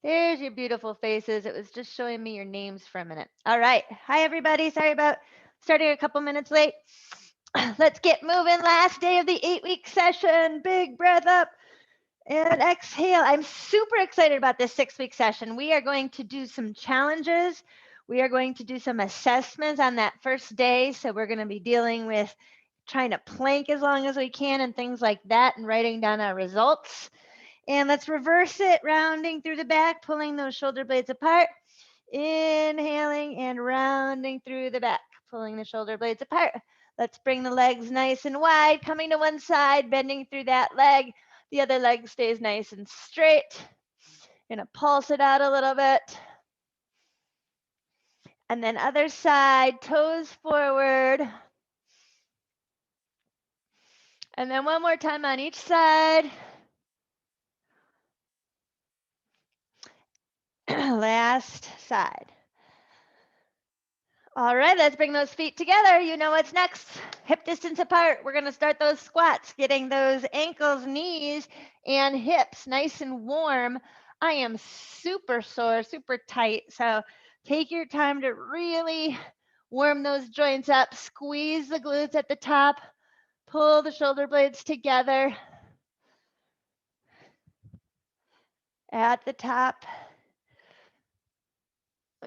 There's your beautiful faces. It was just showing me your names for a minute. All right. Hi, everybody. Sorry about starting a couple minutes late. Let's get moving. Last day of the 8-week session. Big breath up and exhale. I'm super excited about this 6-week session. We are going to do some challenges. We are going to do some assessments on that first day. So we're going to be dealing with trying to plank as long as we can and things like that and writing down our results. And let's reverse it, rounding through the back, pulling those shoulder blades apart. Inhaling and rounding through the back, pulling the shoulder blades apart. Let's bring the legs nice and wide, coming to one side, bending through that leg. The other leg stays nice and straight. Gonna pulse it out a little bit. And then other side, toes forward. And then one more time on each side. Last side. All right, let's bring those feet together. You know what's next. Hip distance apart. We're going to start those squats, getting those ankles, knees, and hips nice and warm. I am super sore, super tight. So take your time to really warm those joints up. Squeeze the glutes at the top. Pull the shoulder blades together at the top.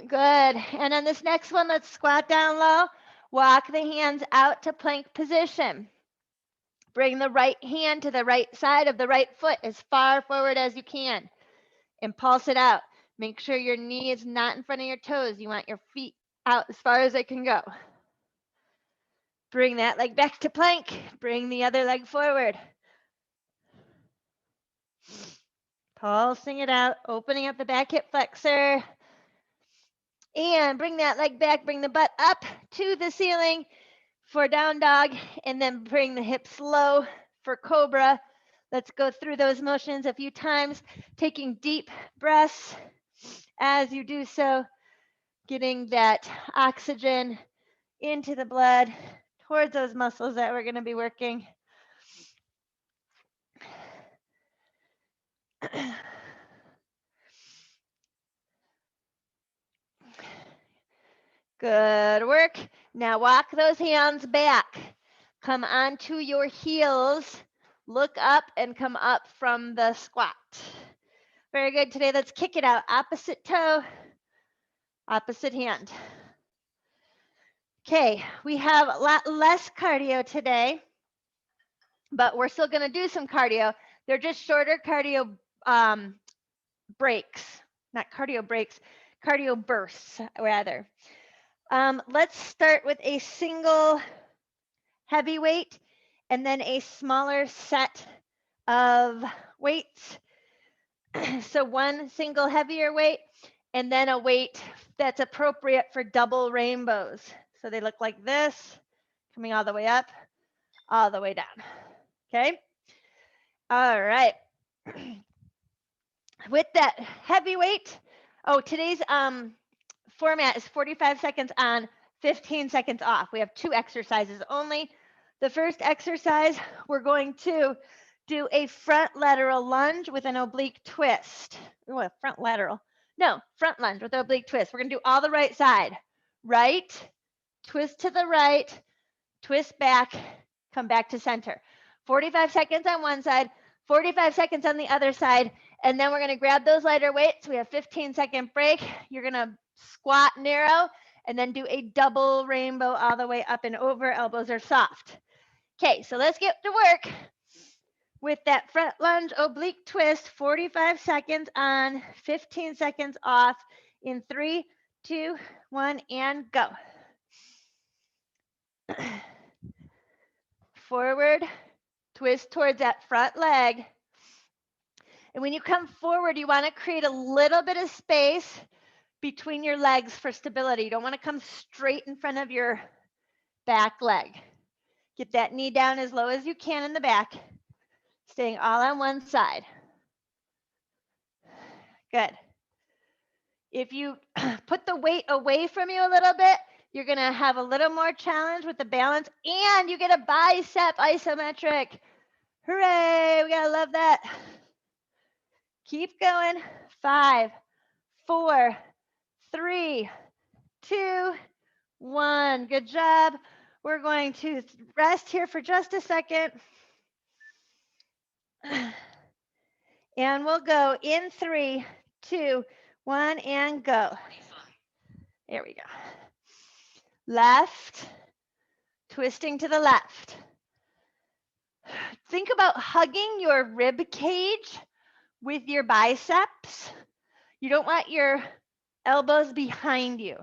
Good. And on this next one, let's squat down low. Walk the hands out to plank position. Bring the right hand to the right side of the right foot as far forward as you can and pulse it out. Make sure your knee is not in front of your toes. You want your feet out as far as they can go. Bring that leg back to plank. Bring the other leg forward. Pulsing it out, opening up the back hip flexor. And bring that leg back, bring the butt up to the ceiling for down dog, and then bring the hips low for cobra. Let's go through those motions a few times, taking deep breaths as you do so, getting that oxygen into the blood towards those muscles that we're going to be working. Good work. Now walk those hands back. Come onto your heels. Look up and come up from the squat. Very good. Today, let's kick it out. Opposite toe, opposite hand. Okay, we have a lot less cardio today, but we're still going to do some cardio. They're just shorter cardio breaks, not cardio breaks, cardio bursts, rather. Let's start with a single heavy weight and then a smaller set of weights. So one single heavier weight and then a weight that's appropriate for double rainbows. So they look like this, coming all the way up, all the way down. Okay. All right. With that heavy weight, today's format is 45 seconds on, 15 seconds off. We have 2 exercises only. The first exercise, we're going to do a front lateral lunge with an oblique twist. Oh, a front lateral. No, front lunge with an oblique twist. We're going to do all the right side. Right, twist to the right, twist back, come back to center. 45 seconds on one side, 45 seconds on the other side, and then we're going to grab those lighter weights. We have 15-second break. You're going to squat narrow and then do a double rainbow all the way up and over. Elbows are soft. Okay, so let's get to work with that front lunge oblique twist. 45 seconds on, 15 seconds off in 3, 2, 1, and go. Forward, twist towards that front leg. And when you come forward, you want to create a little bit of space between your legs for stability. You don't want to come straight in front of your back leg. Get that knee down as low as you can in the back, staying all on one side. Good. If you put the weight away from you a little bit, you're going to have a little more challenge with the balance, and you get a bicep isometric. Hooray, we got to love that. Keep going. 5, 4, 3, 2, 1. Good job. We're going to rest here for just a second. And we'll go in 3, 2, 1, and go. There we go. Left, twisting to the left. Think about hugging your rib cage with your biceps. You don't want your elbows behind you.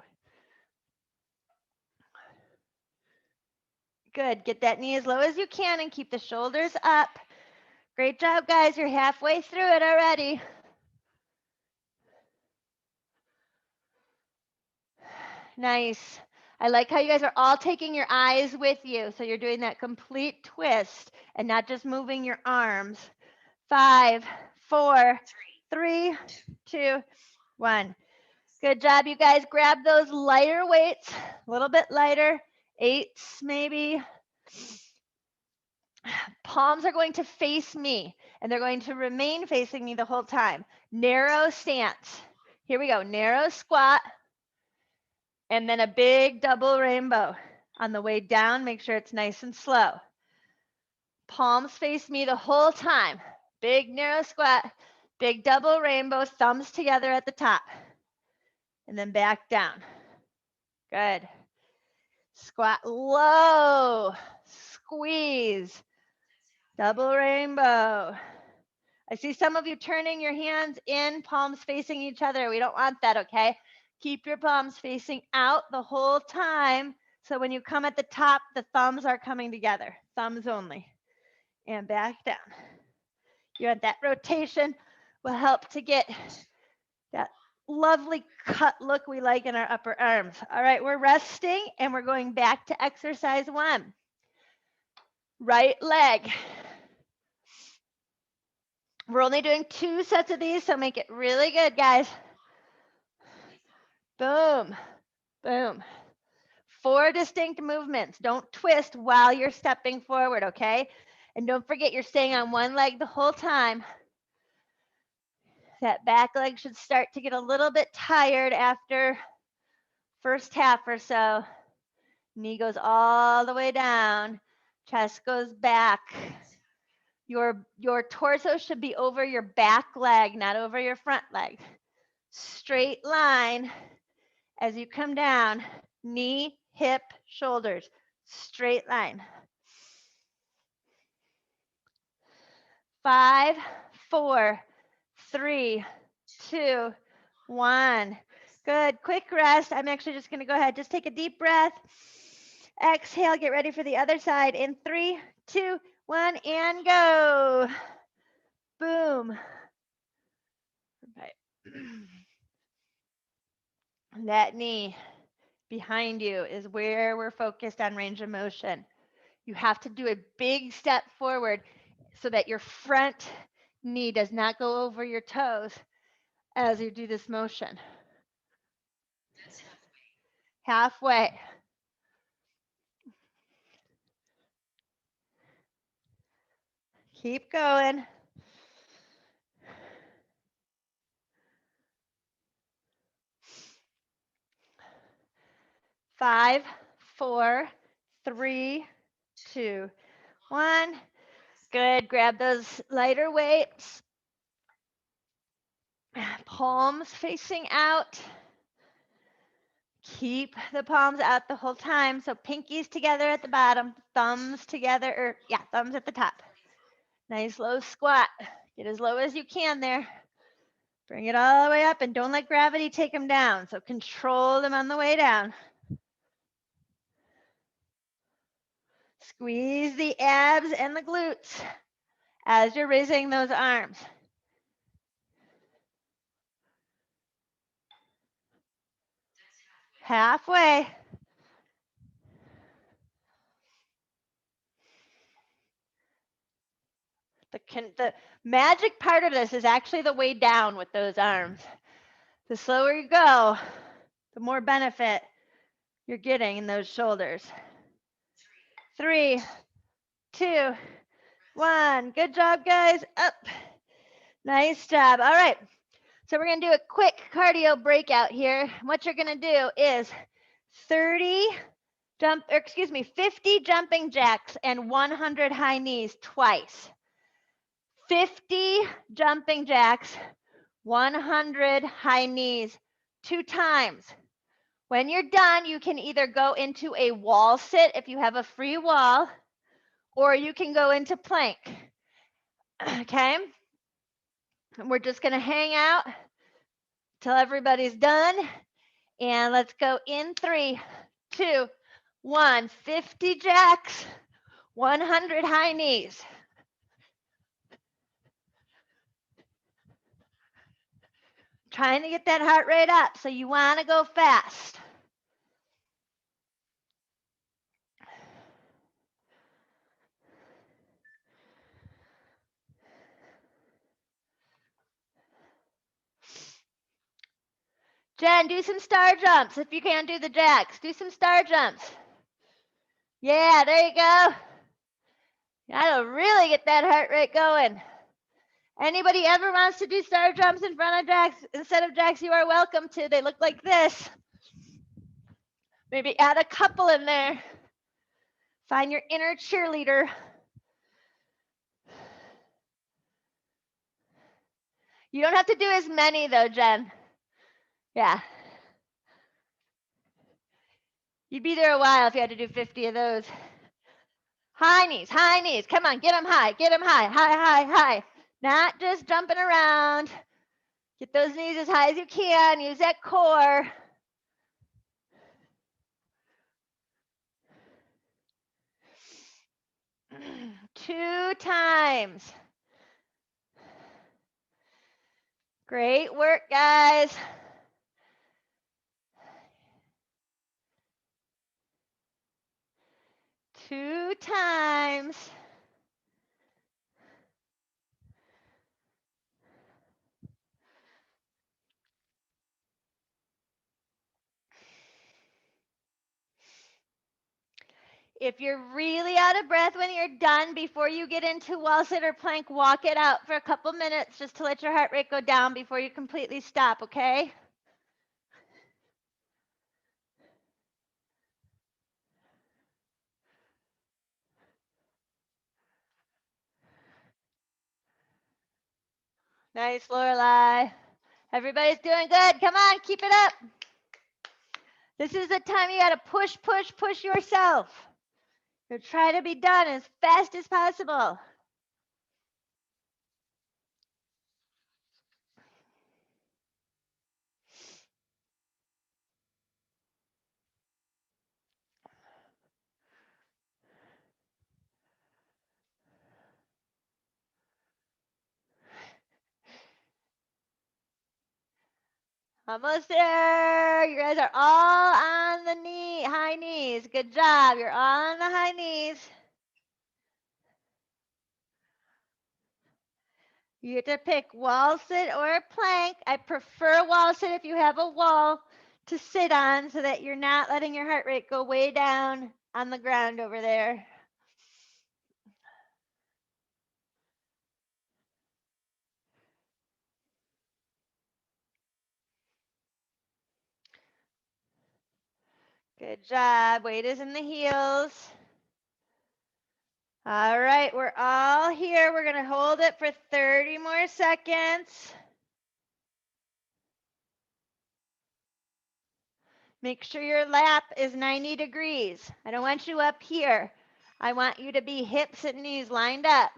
Good. Get that knee as low as you can and keep the shoulders up. Great job, guys. You're halfway through it already. Nice. I like how you guys are all taking your eyes with you. So you're doing that complete twist and not just moving your arms. 5, 4, 3, 2, 1. Good job, you guys. Grab those lighter weights, a little bit lighter, 8s maybe. Palms are going to face me, and they're going to remain facing me the whole time. Narrow stance. Here we go. Narrow squat, and then a big double rainbow. On the way down, make sure it's nice and slow. Palms face me the whole time. Big narrow squat, big double rainbow, thumbs together at the top. And then back down. Good. Squat low, squeeze, double rainbow. I see some of you turning your hands in, palms facing each other. We don't want that, okay? Keep your palms facing out the whole time. So when you come at the top, the thumbs are coming together, thumbs only. And back down. You want that rotation will help to get that lovely cut look we like in our upper arms. All right, we're resting and we're going back to exercise 1. Right leg. We're only doing 2 sets of these, so make it really good, guys. Boom, boom. 4 distinct movements. Don't twist while you're stepping forward, okay? And don't forget you're staying on one leg the whole time. That back leg should start to get a little bit tired after first half or so. Knee goes all the way down. Chest goes back. Your torso should be over your back leg, not over your front leg. Straight line as you come down. Knee, hip, shoulders. Straight line. 5, 4, 3, 2, 1. Good. Quick rest. I'm actually just going to go ahead. Just take a deep breath. Exhale. Get ready for the other side. In 3, 2, 1, and go. Boom. Right. That knee behind you is where we're focused on range of motion. You have to do a big step forward so that your front knee does not go over your toes as you do this motion. Halfway. Keep going. 5, 4, 3, 2, 1. Good. Grab those lighter weights. Palms facing out. Keep the palms out the whole time. So pinkies together at the bottom, thumbs together, or thumbs at the top. Nice low squat. Get as low as you can there. Bring it all the way up and don't let gravity take them down. So control them on the way down. Squeeze the abs and the glutes as you're raising those arms. Halfway. The magic part of this is actually the way down with those arms. The slower you go, the more benefit you're getting in those shoulders. 3, 2, 1. Good job, guys. Up. Nice job. All right. So we're going to do a quick cardio breakout here. What you're going to do is 50 jumping jacks and 100 high knees twice. 50 jumping jacks, 100 high knees 2 times. When you're done, you can either go into a wall sit if you have a free wall, or you can go into plank. Okay? And we're just going to hang out till everybody's done. And let's go in 3, 2, 1. 50 jacks, 100 high knees. Trying to get that heart rate up, so you want to go fast. Jen, do some star jumps. If you can't do the jacks, do some star jumps. Yeah, there you go. That'll really get that heart rate going. Anybody ever wants to do star jumps in front of jacks instead of jacks, you are welcome to. They look like this. Maybe add a couple in there. Find your inner cheerleader. You don't have to do as many though, Jen. Yeah. You'd be there a while if you had to do 50 of those. High knees, high knees. Come on, get them high, high, high, high. Not just jumping around. Get those knees as high as you can. Use that core. Two times. Great work, guys. Two times. If you're really out of breath when you're done, before you get into wall sit or plank, walk it out for a couple minutes just to let your heart rate go down before you completely stop, okay? Nice, Lorelai. Everybody's doing good. Come on, keep it up. This is the time you got to push, push, push yourself. So try to be done as fast as possible. Almost there. You guys are all on the high knees. Good job. You're all on the high knees. You get to pick wall sit or plank. I prefer wall sit if you have a wall to sit on so that you're not letting your heart rate go way down on the ground over there. Good job. Weight is in the heels. All right, we're all here. We're going to hold it for 30 more seconds. Make sure your lap is 90 degrees. I don't want you up here. I want you to be hips and knees lined up.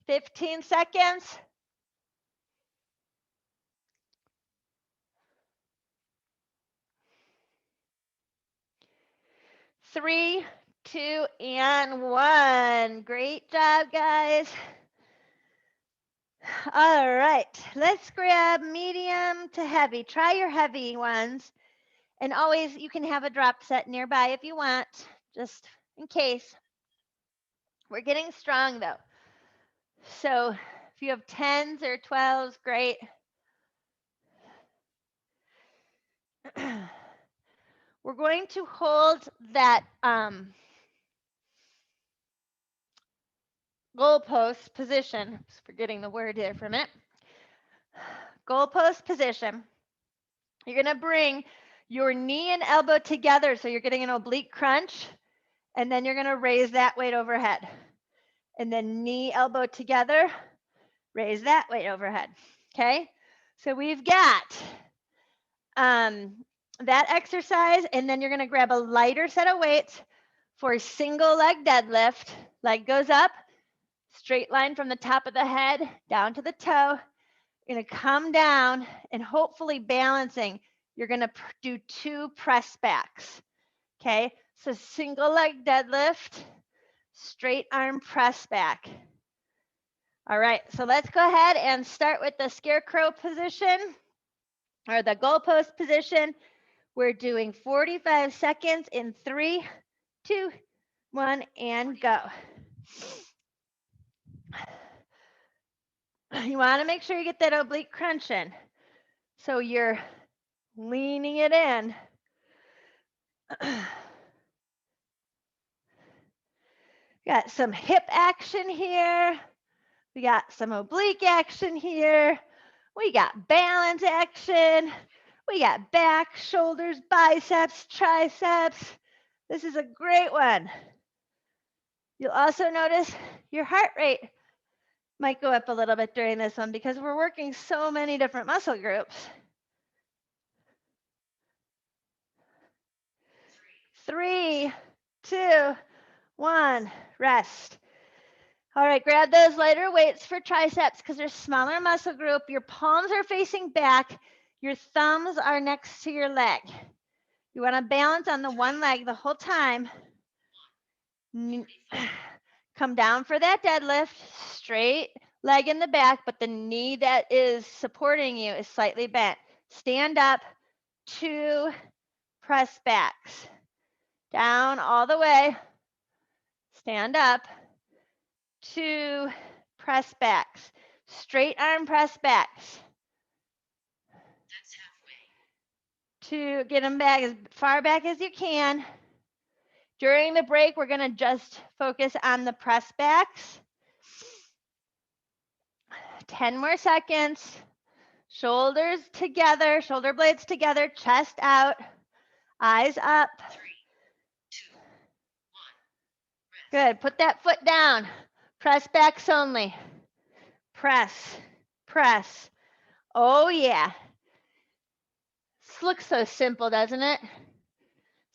15 seconds. 3, 2, and 1. Great job, guys. All right, let's grab medium to heavy. Try your heavy ones. And always, you can have a drop set nearby if you want, just in case. We're getting strong, though. So if you have 10s or 12s, great. We're going to hold that goalpost position. Just forgetting the word here for a minute. Goalpost position. You're going to bring your knee and elbow together, so you're getting an oblique crunch, and then you're going to raise that weight overhead. And then knee, elbow together, raise that weight overhead. Okay? So we've got that exercise, and then you're going to grab a lighter set of weights for a single leg deadlift. Leg goes up, straight line from the top of the head down to the toe. You're going to come down and hopefully balancing. You're going to do 2 press backs. Okay, so single leg deadlift, straight arm press back. All right, so let's go ahead and start with the scarecrow position or the goalpost position. We're doing 45 seconds in 3, 2, 1, and go. You want to make sure you get that oblique crunch in. So you're leaning it in. Got some hip action here. We got some oblique action here. We got balance action. We got back, shoulders, biceps, triceps. This is a great one. You'll also notice your heart rate might go up a little bit during this one because we're working so many different muscle groups. 3, 2, 1, rest. All right, grab those lighter weights for triceps because they're smaller muscle group. Your palms are facing back. Your thumbs are next to your leg. You want to balance on the one leg the whole time. Come down for that deadlift, straight leg in the back, but the knee that is supporting you is slightly bent. Stand up, 2 press backs. Down all the way. Stand up, 2 press backs. Straight arm press backs. That's halfway. 2, get them back as far back as you can. During the break, we're going to just focus on the press backs. 10 more seconds. Shoulders together, shoulder blades together, chest out, eyes up. 3, 2, 1. Good. Put that foot down. Press backs only. Press, press. Oh, yeah. This looks so simple, doesn't it?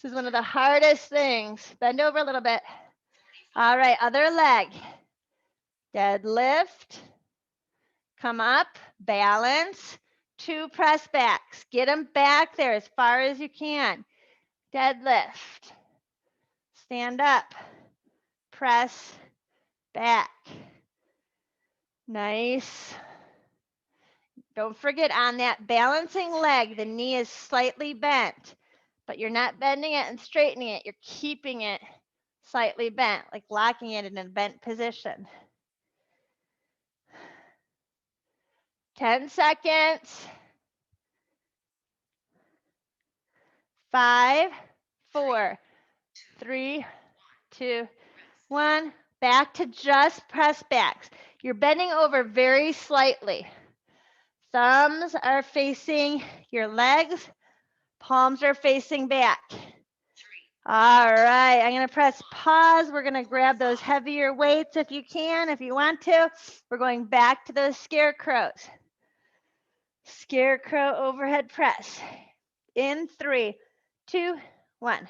This is one of the hardest things. Bend over a little bit. All right, other leg. Deadlift. Come up, balance. 2 press backs. Get them back there as far as you can. Deadlift. Stand up. Press back. Nice. Don't forget on that balancing leg, the knee is slightly bent, but you're not bending it and straightening it. You're keeping it slightly bent, like locking it in a bent position. 10 seconds. 5, 4, 3, 2, 1. Back to just press backs. You're bending over very slightly. Thumbs are facing your legs. Palms are facing back. All right, I'm going to press pause. We're going to grab those heavier weights if you can, if you want to. We're going back to those scarecrows. Scarecrow overhead press. In 3, 2, 1.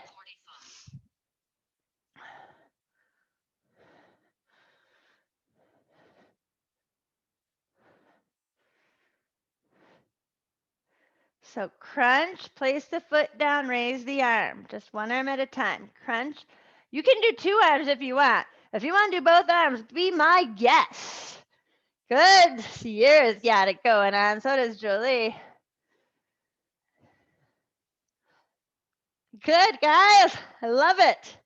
So crunch, place the foot down, raise the arm. Just one arm at a time. Crunch. You can do 2 arms if you want. If you want to do both arms, be my guest. Good. Sierra's got it going on. So does Jolie. Good, guys. I love it.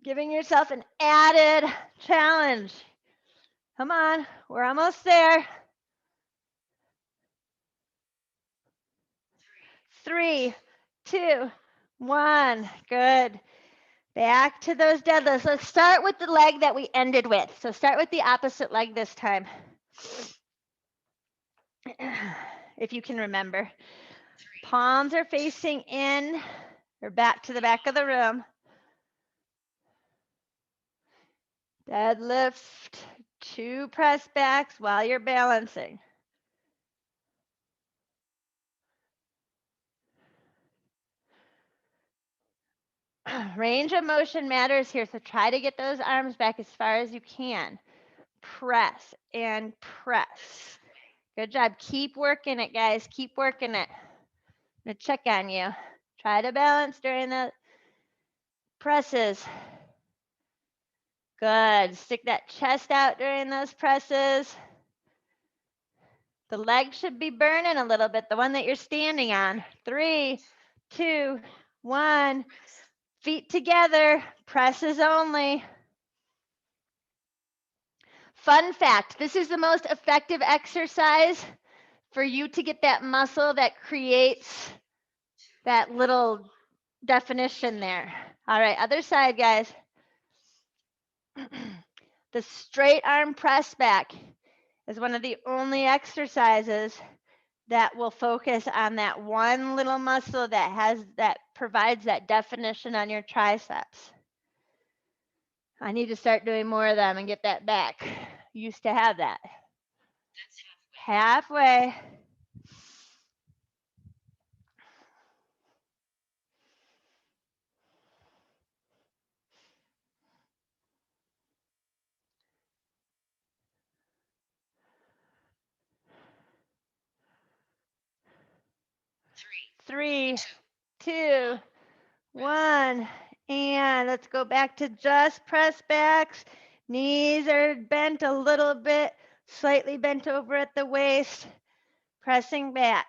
Giving yourself an added challenge. Come on. We're almost there. 3, 2, 1. Good. Back to those deadlifts. Let's start with the leg that we ended with. So start with the opposite leg this time. If you can remember. Palms are facing in or back to the back of the room. Deadlift 2 press backs while you're balancing. Range of motion matters here, so try to get those arms back as far as you can. Press and press. Good job. Keep working it, guys. Keep working it. I'm going to check on you. Try to balance during the presses. Good. Stick that chest out during those presses. The leg should be burning a little bit, the one that you're standing on. 3, 2, 1. Feet together. Presses only. Fun fact, this is the most effective exercise for you to get that muscle that creates that little definition there. All right, other side, guys. The straight arm press back is one of the only exercises that will focus on that one little muscle that provides that definition on your triceps. I need to start doing more of them and get that back. Used to have that. That's halfway. 3, 2, 1, and let's go back to just press backs. Knees are bent a little bit, slightly bent over at the waist, pressing back.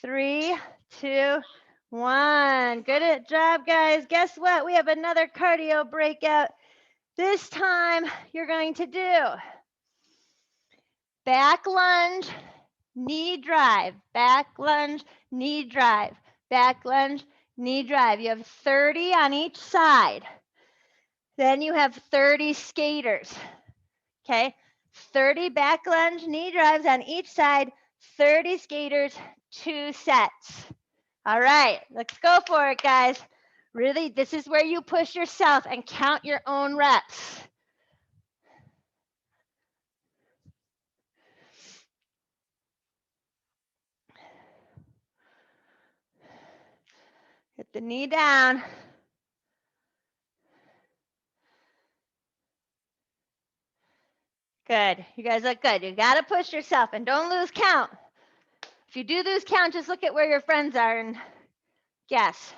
3, 2, 1. Good job, guys. Guess what? We have another cardio breakout. This time you're going to do back lunge, knee drive, back lunge, knee drive, back lunge, knee drive. You have 30 on each side. Then you have 30 skaters. Okay, 30 back lunge knee drives on each side, 30 skaters, 2 sets. All right, let's go for it, guys. Really, this is where you push yourself and count your own reps. Get the knee down. Good. You guys look good. You got to push yourself and don't lose count. If you do lose count, just look at where your friends are and guess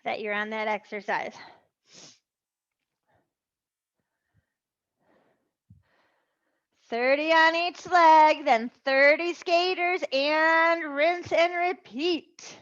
that you're on that exercise. "30 on each leg, then 30 skaters, and rinse and repeat."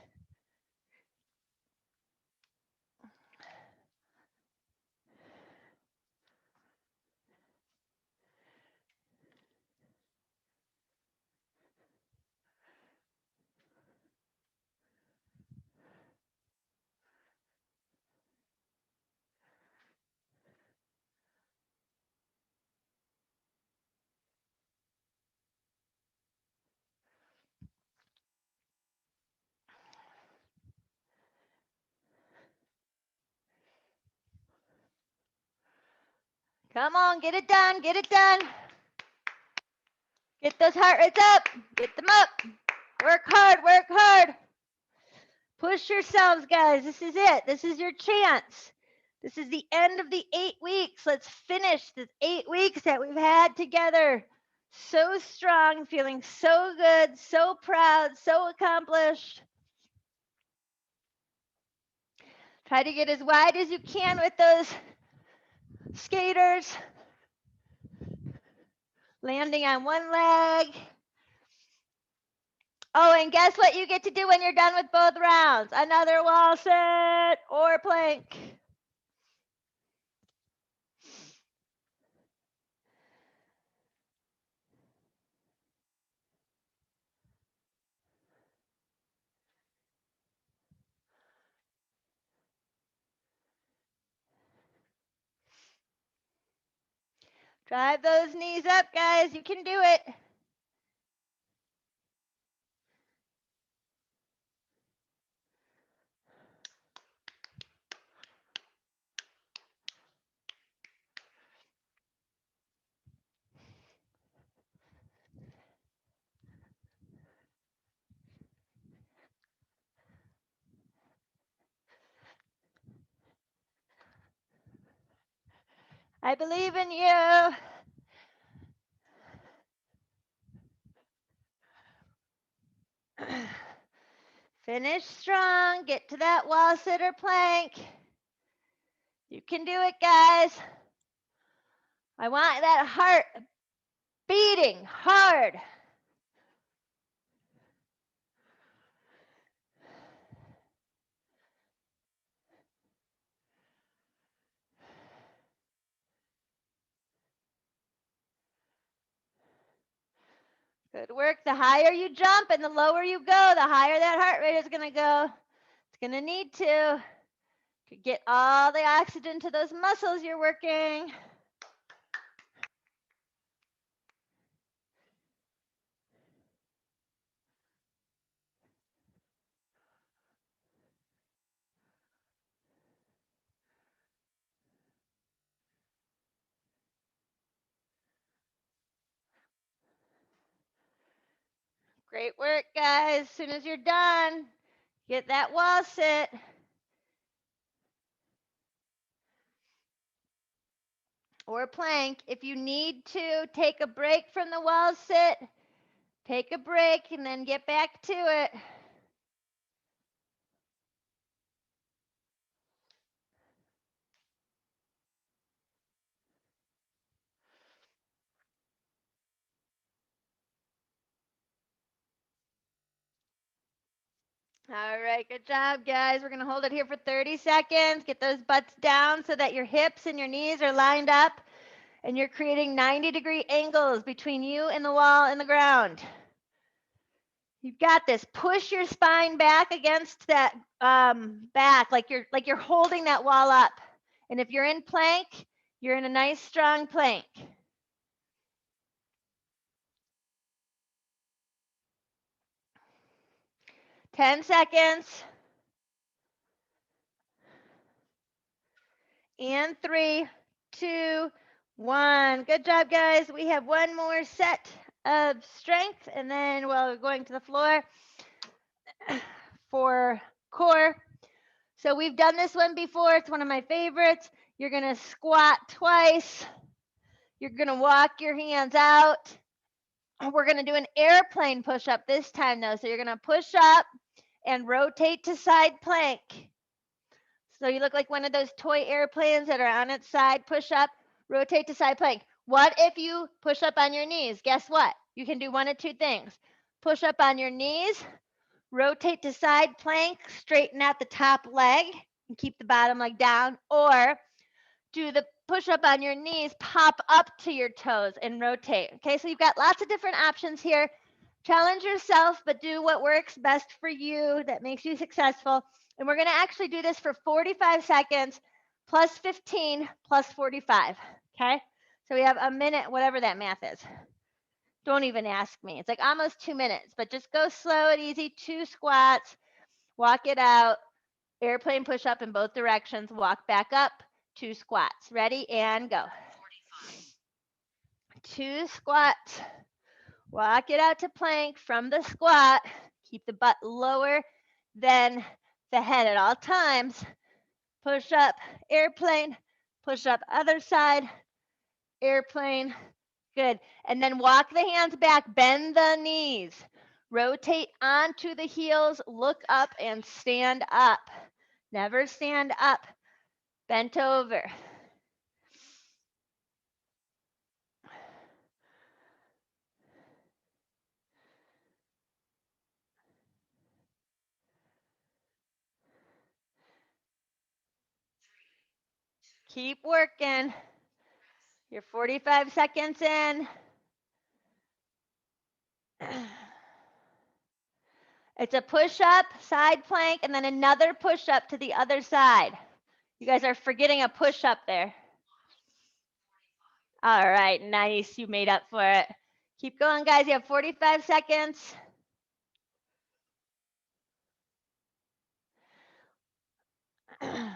Come on, get it done, get it done. Get those heart rates up, get them up. Work hard, work hard. Push yourselves, guys. This is it. This is your chance. This is the end of the 8 weeks. Let's finish the 8 weeks that we've had together. So strong, feeling so good, so proud, so accomplished. Try to get as wide as you can with those skaters. Landing on one leg. Oh, and guess what you get to do when you're done with both rounds? Another wall sit or plank. Drive those knees up, guys. You can do it. I believe in you. Finish strong. Get to that wall sit or plank. You can do it, guys. I want that heart beating hard. Good work. The higher you jump and the lower you go, the higher that heart rate is going to go. It's going to need to get all the oxygen to those muscles you're working. Great work, guys. As soon as you're done, get that wall sit. Or plank. If you need to take a break from the wall sit, take a break and then get back to it. All right, good job, guys. We're going to hold it here for 30 seconds. Get those butts down so that your hips and your knees are lined up and you're creating 90-degree angles between you and the wall and the ground. You've got this. Push your spine back against that back like you're holding that wall up. And if you're in plank, you're in a nice strong plank. 10 seconds. And 3, 2, 1. Good job, guys. We have one more set of strength, and then we're going to the floor for core. So we've done this one before. It's one of my favorites. You're going to squat twice. You're going to walk your hands out. We're going to do an airplane push-up this time, though. So you're going to push up and rotate to side plank. So you look like one of those toy airplanes that are on its side, push up, rotate to side plank. What if you push up on your knees? Guess what? You can do one of two things. Push up on your knees, rotate to side plank, straighten out the top leg and keep the bottom leg down, or do the push up on your knees, pop up to your toes and rotate. Okay, so you've got lots of different options here. Challenge yourself, but do what works best for you that makes you successful. And we're going to actually do this for 45 seconds plus 15 plus 45. Okay, so we have a minute, whatever that math is. Don't even ask me. It's like almost 2 minutes, but just go slow and easy. 2 squats, walk it out, airplane push up in both directions, walk back up, 2 squats. Ready and go. 2 squats. Walk it out to plank from the squat. Keep the butt lower than the head at all times. Push up, airplane, push up other side, airplane. Good. And then walk the hands back, bend the knees. Rotate onto the heels, look up and stand up. Never stand up, bent over. Keep working. You're 45 seconds in. It's a push-up, side plank, and then another push-up to the other side. You guys are forgetting a push-up there. All right, nice. You made up for it. Keep going, guys. You have 45 seconds. Okay,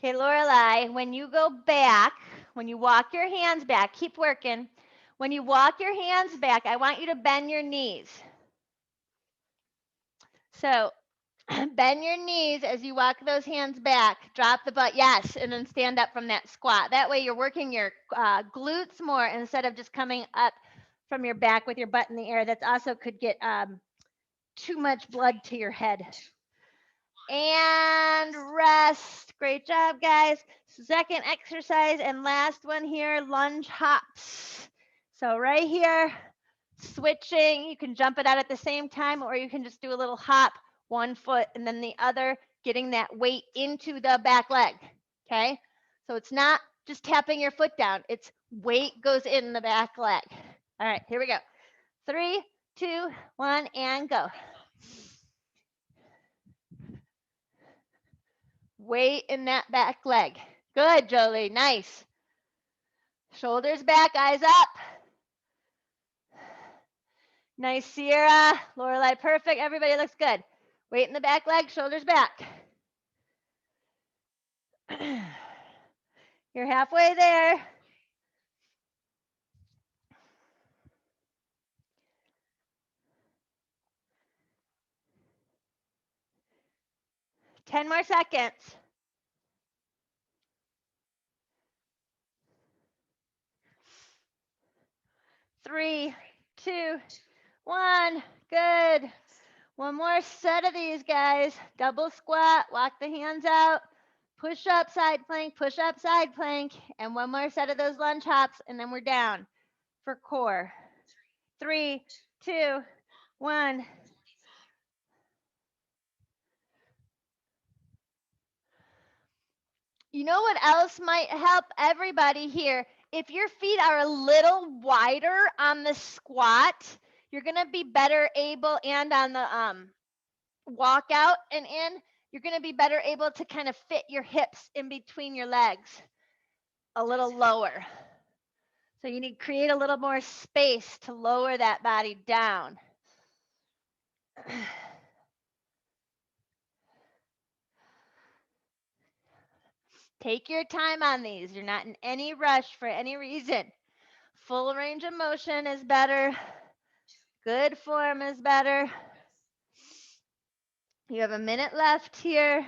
Lorelai, when you go back, when you walk your hands back, keep working. When you walk your hands back, I want you to bend your knees. So bend your knees as you walk those hands back. Drop the butt, yes, and then stand up from that squat. That way you're working your glutes more instead of just coming up from your back with your butt in the air. That also could get too much blood to your head. And rest. Great job, guys. Second exercise and last one here, lunge hops. So right here, switching. You can jump it out at the same time, or you can just do a little hop, one foot and then the other, getting that weight into the back leg. Okay. So it's not just tapping your foot down, it's weight goes in the back leg. All right, here we go. 3, 2, 1, and go. Weight in that back leg. Good, Jolie. Nice. Shoulders back, eyes up. Nice, Sierra. Lorelai, perfect. Everybody looks good. Weight in the back leg, shoulders back. You're halfway there. Ten more seconds. 3, 2, 1. Good. One more set of these, guys. Double squat, walk the hands out, push up, side plank, push up, side plank, and one more set of those lunge hops, and then we're down for core. 3, 2, 1. You know what else might help everybody here? If your feet are a little wider on the squat, you're going to be better able, and on the walk out and in, you're going to be better able to kind of fit your hips in between your legs a little lower. So you need to create a little more space to lower that body down. Take your time on these. You're not in any rush for any reason. Full range of motion is better. Good form is better. You have a minute left here.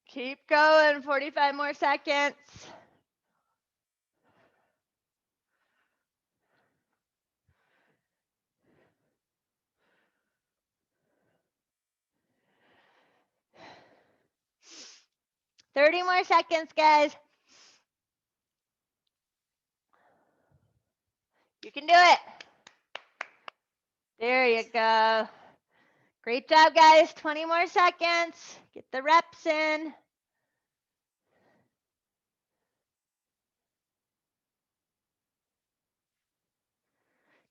Keep going, 45 more seconds. Thirty more seconds, guys. You can do it. There you go. Great job, guys. 20 more seconds. Get the reps in.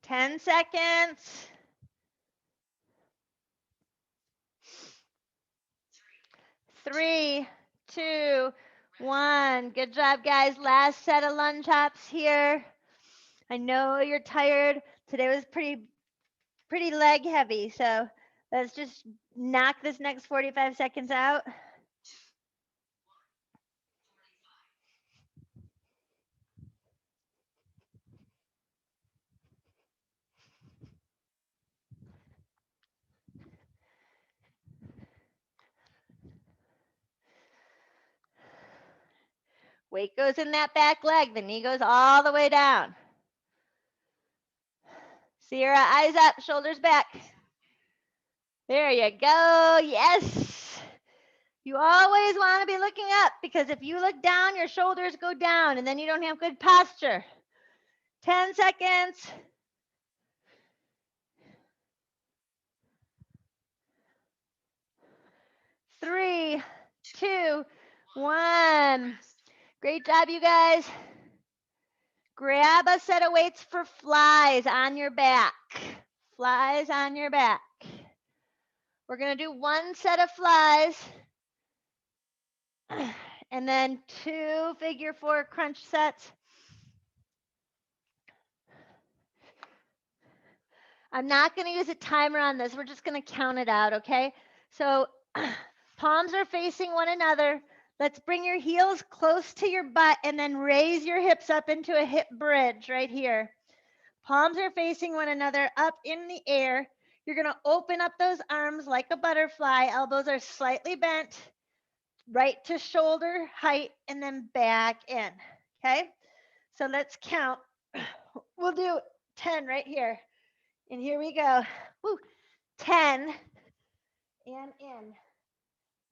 Ten seconds. 3, 2, 1. Good job, guys. Last set of lunge hops here. I know you're tired. Today was pretty leg heavy, so let's just knock this next 45 seconds out. Weight goes in that back leg. The knee goes all the way down. Sierra, eyes up, shoulders back. There you go. Yes. You always want to be looking up, because if you look down, your shoulders go down and then you don't have good posture. 10 seconds. 3, 2, 1. Great job, you guys. Grab a set of weights for flies on your back. Flies on your back. We're going to do one set of flies and then 2 figure 4 crunch sets. I'm not going to use a timer on this. We're just going to count it out, okay? So palms are facing one another. Let's bring your heels close to your butt and then raise your hips up into a hip bridge right here. Palms are facing one another up in the air. You're going to open up those arms like a butterfly. Elbows are slightly bent, right to shoulder height, and then back in, okay? So let's count. We'll do 10 right here. And here we go. Woo. 10 and in.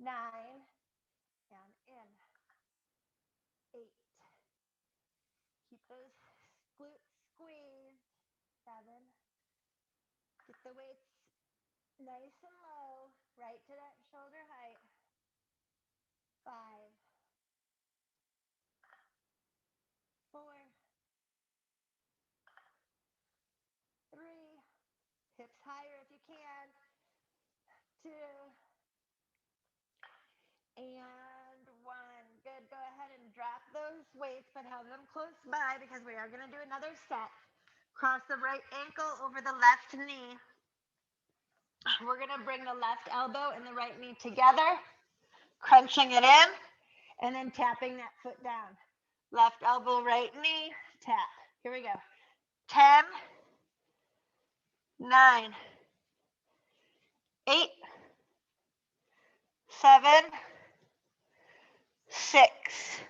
9 and in. 8. Keep those glutes squeezed. 7. Get the weights nice and low, right to that shoulder height. 5. 4. 3. Hips higher if you can. 2. And 1. Good. Go ahead and drop those weights, but have them close by because we are going to do another set. Cross the right ankle over the left knee. We're going to bring the left elbow and the right knee together, crunching it in, and then tapping that foot down. Left elbow, right knee, tap. Here we go. 10, 9, 8, 7, 6,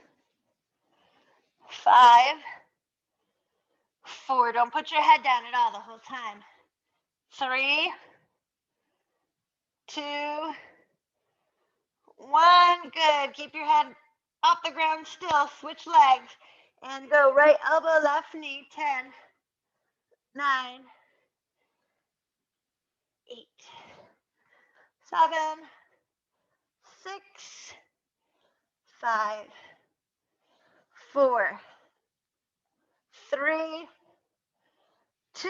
5, 4. Don't put your head down at all the whole time. 3, 2, 1. Good. Keep your head off the ground still. Switch legs and go right elbow, left knee. 10, 9, 8, 7, 6, 5, 4, 3, 2,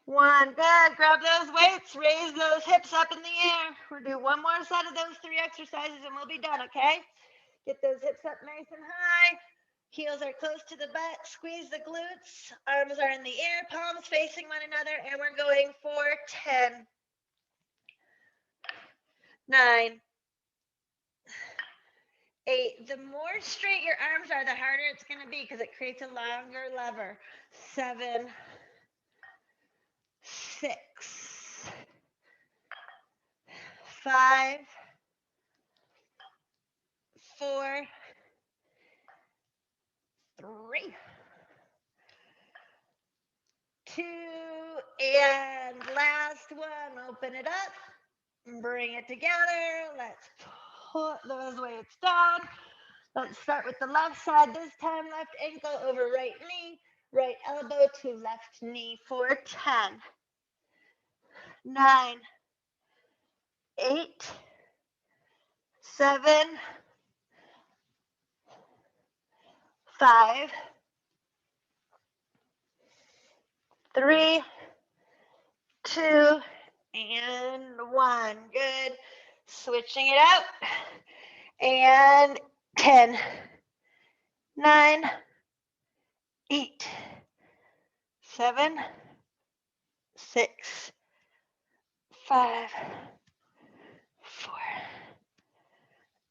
1. Good. Grab those weights. Raise those hips up in the air. We'll do one more set of those 3 exercises and we'll be done, okay? Get those hips up nice and high. Heels are close to the butt. Squeeze the glutes. Arms are in the air. Palms facing one another. And we're going for 10, 9, 8. The more straight your arms are, the harder it's going to be because it creates a longer lever. 7, 6, 5, 4, 3, 2, and last one. Open it up. Bring it together. Let's put those weights down. Let's start with the left side this time. Left ankle over right knee. Right elbow to left knee for 10, 9, 8, 7, 5, 3, 2, and 1. Good. Switching it out. And 10, 9, 8, 7, 6, 5, 4,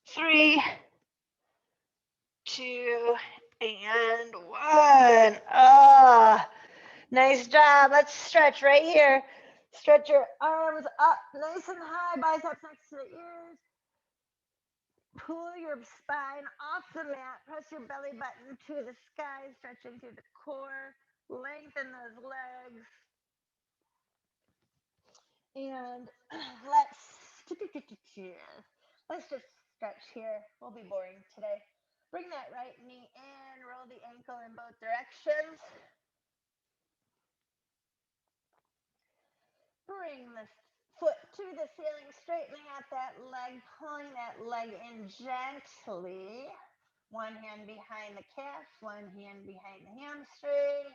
3, 2, and 1. Oh, nice job. Let's stretch right here. Stretch your arms up nice and high, biceps next to the ears. Pull your spine off the mat. Press your belly button to the sky, stretching through the core. Lengthen those legs. And let's just stretch here. We'll be boring today. Bring that right knee in, roll the ankle in both directions. Bring the foot to the ceiling, straightening out that leg, pulling that leg in gently. One hand behind the calf, one hand behind the hamstring.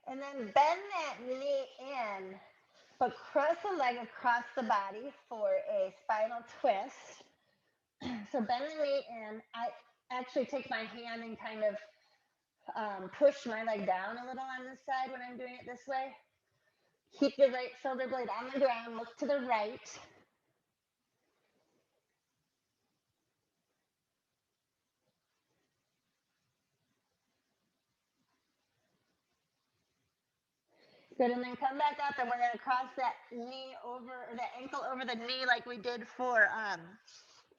And then bend that knee in, but cross the leg across the body for a spinal twist. So bend the knee in. I actually take my hand and kind of push my leg down a little on this side when I'm doing it this way. Keep your right shoulder blade on the ground. Look to the right. Good, and then come back up, and we're going to cross that knee over, or that ankle over the knee like we did for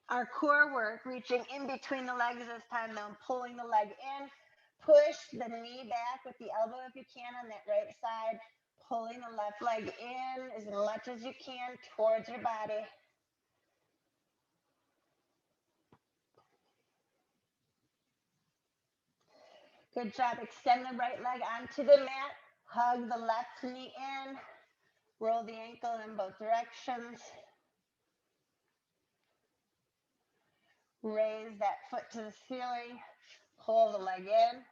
our core work, reaching in between the legs this time, though, pulling the leg in. Push the knee back with the elbow if you can on that right side, pulling the left leg in as much as you can towards your body. Good job. Extend the right leg onto the mat. Hug the left knee in. Roll the ankle in both directions. Raise that foot to the ceiling. Pull the leg in.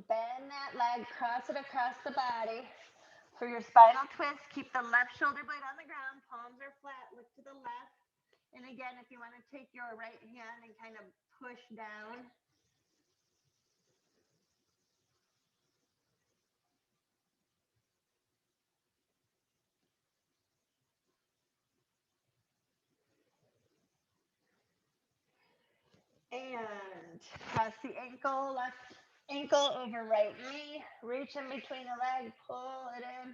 Bend that leg, cross it across the body. For your spinal twist, keep the left shoulder blade on the ground. Palms are flat. Look to the left. And again, if you want to take your right hand and kind of push down. And cross the ankle, left ankle over right knee. Reach in between the leg, pull it in.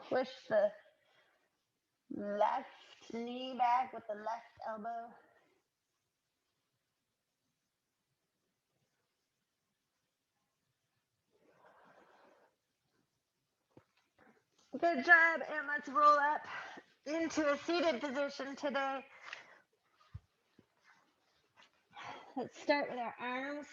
Push the left knee back with the left elbow. Good job, and let's roll up into a seated position today. Let's start with our arms.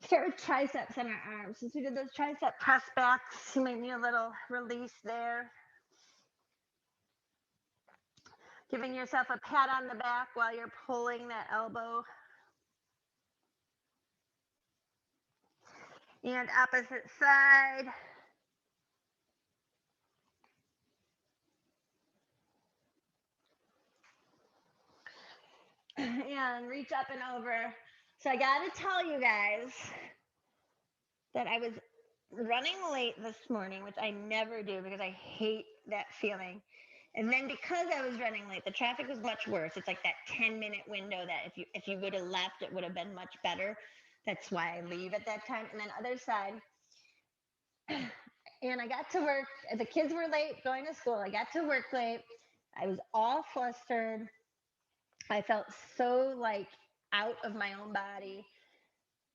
Start with triceps on our arms. Since we did those tricep press backs, you might need a little release there. Giving yourself a pat on the back while you're pulling that elbow. And opposite side. And reach up and over. So I gotta tell you guys that I was running late this morning, which I never do because I hate that feeling. And then because I was running late, the traffic was much worse. It's like that 10-minute window that if you would have left, it would have been much better. That's why I leave at that time. And then other side. And I got to work. The kids were late going to school. I got to work late. I was all flustered. I felt so like out of my own body.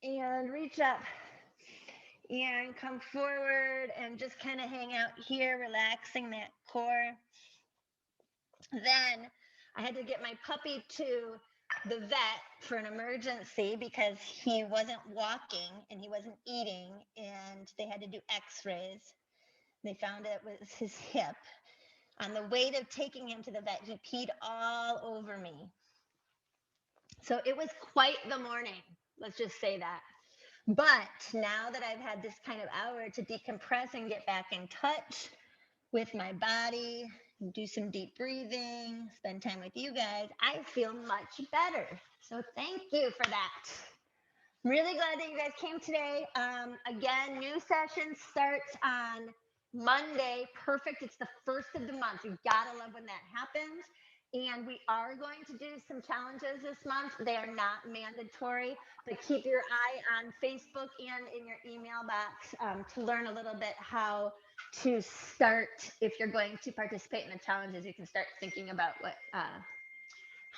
And reach up and come forward and just kind of hang out here, relaxing that core. Then I had to get my puppy to the vet for an emergency because he wasn't walking and he wasn't eating, and they had to do x-rays. They found it was his hip. On the way to taking him to the vet, he peed all over me. So it was quite the morning, let's just say that. But now that I've had this kind of hour to decompress and get back in touch with my body, do some deep breathing, spend time with you guys, I feel much better. So thank you for that. I'm really glad that you guys came today. Again, new session starts on Monday. Perfect. It's the first of the month. You've got to love when that happens. And we are going to do some challenges this month. They are not mandatory, but keep your eye on Facebook and in your email box to learn a little bit how to start. If you're going to participate in the challenges, you can start thinking about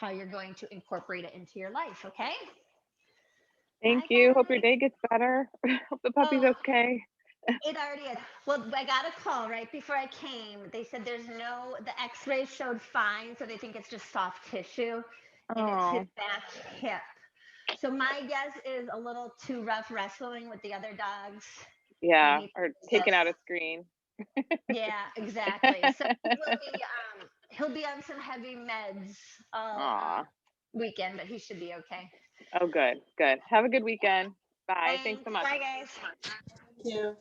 how you're going to incorporate it into your life. Okay. Thank Hi, you. Hope your Kelly. day gets better. Hope the puppy's Oh, okay. It already is. Well, I got a call right before I came. They said the x-rays showed fine, so they think it's just soft tissue and it's his Oh, back hip. So my guess is a little too rough wrestling with the other dogs. And yeah, he or just, taking out a screen. yeah, exactly. So he'll be on some heavy meds all Aw. weekend, but he should be okay. Oh, good, good. Have a good weekend. Bye. Thanks so Thanks. much. Bye, guys. Thank you.